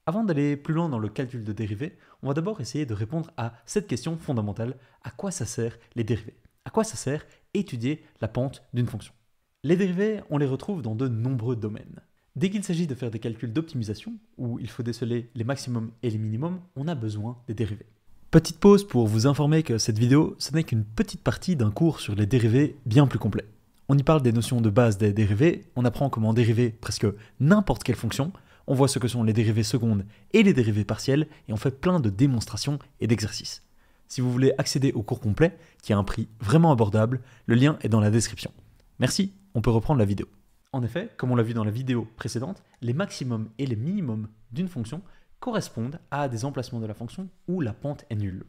Avant d'aller plus loin dans le calcul de dérivés, on va d'abord essayer de répondre à cette question fondamentale. À quoi ça sert les dérivés? À quoi ça sert étudier la pente d'une fonction? Les dérivés, on les retrouve dans de nombreux domaines. Dès qu'il s'agit de faire des calculs d'optimisation, où il faut déceler les maximums et les minimums, on a besoin des dérivés. Petite pause pour vous informer que cette vidéo, ce n'est qu'une petite partie d'un cours sur les dérivés bien plus complet. On y parle des notions de base des dérivés, on apprend comment dériver presque n'importe quelle fonction, on voit ce que sont les dérivées secondes et les dérivées partielles, et on fait plein de démonstrations et d'exercices. Si vous voulez accéder au cours complet, qui a un prix vraiment abordable, le lien est dans la description. Merci, on peut reprendre la vidéo. En effet, comme on l'a vu dans la vidéo précédente, les maximums et les minimums d'une fonction correspondent à des emplacements de la fonction où la pente est nulle.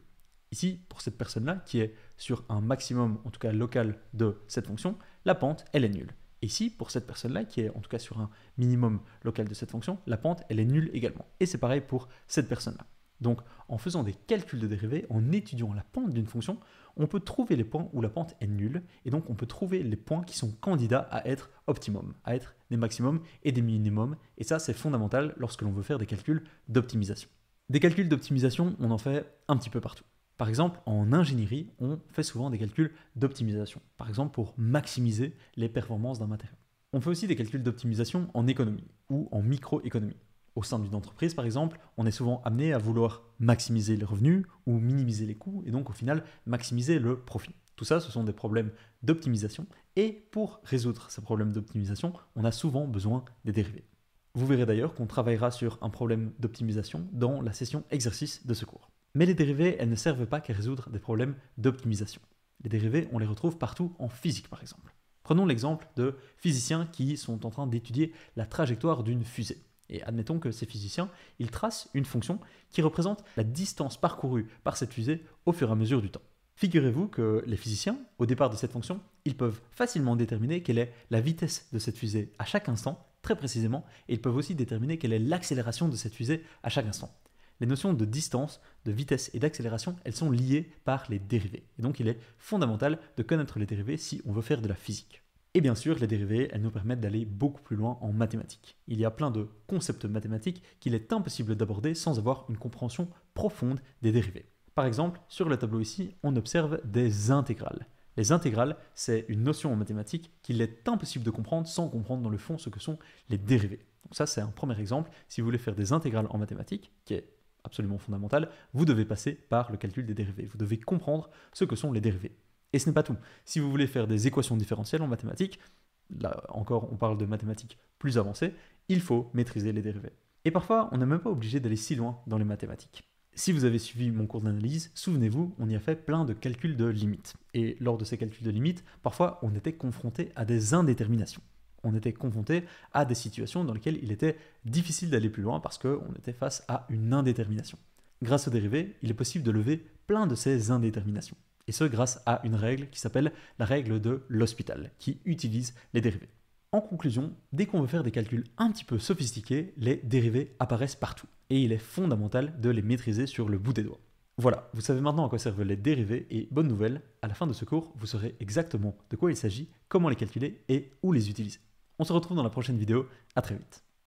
Ici, pour cette personne-là, qui est sur un maximum, en tout cas local, de cette fonction, la pente, elle est nulle. Ici, pour cette personne-là, qui est en tout cas sur un minimum local de cette fonction, la pente, elle est nulle également. Et c'est pareil pour cette personne-là. Donc, en faisant des calculs de dérivés, en étudiant la pente d'une fonction, on peut trouver les points où la pente est nulle, et donc on peut trouver les points qui sont candidats à être optimum, à être des maximums et des minimums, et ça c'est fondamental lorsque l'on veut faire des calculs d'optimisation. Des calculs d'optimisation, on en fait un petit peu partout. Par exemple, en ingénierie, on fait souvent des calculs d'optimisation, par exemple pour maximiser les performances d'un matériau. On fait aussi des calculs d'optimisation en économie ou en microéconomie. Au sein d'une entreprise, par exemple, on est souvent amené à vouloir maximiser les revenus ou minimiser les coûts et donc au final maximiser le profit. Tout ça, ce sont des problèmes d'optimisation et pour résoudre ces problèmes d'optimisation, on a souvent besoin des dérivés. Vous verrez d'ailleurs qu'on travaillera sur un problème d'optimisation dans la session exercice de ce cours. Mais les dérivés, elles ne servent pas qu'à résoudre des problèmes d'optimisation. Les dérivés, on les retrouve partout en physique par exemple. Prenons l'exemple de physiciens qui sont en train d'étudier la trajectoire d'une fusée. Et admettons que ces physiciens, ils tracent une fonction qui représente la distance parcourue par cette fusée au fur et à mesure du temps. Figurez-vous que les physiciens, au départ de cette fonction, ils peuvent facilement déterminer quelle est la vitesse de cette fusée à chaque instant, très précisément, et ils peuvent aussi déterminer quelle est l'accélération de cette fusée à chaque instant. Les notions de distance, de vitesse et d'accélération, elles sont liées par les dérivés. Et donc il est fondamental de connaître les dérivés si on veut faire de la physique. Et bien sûr, les dérivés, elles nous permettent d'aller beaucoup plus loin en mathématiques. Il y a plein de concepts mathématiques qu'il est impossible d'aborder sans avoir une compréhension profonde des dérivés. Par exemple, sur le tableau ici, on observe des intégrales. Les intégrales, c'est une notion en mathématiques qu'il est impossible de comprendre sans comprendre dans le fond ce que sont les dérivés. Donc ça, c'est un premier exemple. Si vous voulez faire des intégrales en mathématiques, qui est absolument fondamental, vous devez passer par le calcul des dérivés. Vous devez comprendre ce que sont les dérivés. Et ce n'est pas tout. Si vous voulez faire des équations différentielles en mathématiques, là encore on parle de mathématiques plus avancées, il faut maîtriser les dérivés. Et parfois on n'est même pas obligé d'aller si loin dans les mathématiques. Si vous avez suivi mon cours d'analyse, souvenez-vous, on y a fait plein de calculs de limites. Et lors de ces calculs de limites, parfois on était confronté à des indéterminations. On était confronté à des situations dans lesquelles il était difficile d'aller plus loin parce qu'on était face à une indétermination. Grâce aux dérivés, il est possible de lever plein de ces indéterminations. Et ce grâce à une règle qui s'appelle la règle de l'hospital, qui utilise les dérivés. En conclusion, dès qu'on veut faire des calculs un petit peu sophistiqués, les dérivés apparaissent partout. Et il est fondamental de les maîtriser sur le bout des doigts. Voilà, vous savez maintenant à quoi servent les dérivés, et bonne nouvelle, à la fin de ce cours, vous saurez exactement de quoi il s'agit, comment les calculer et où les utiliser. On se retrouve dans la prochaine vidéo, à très vite.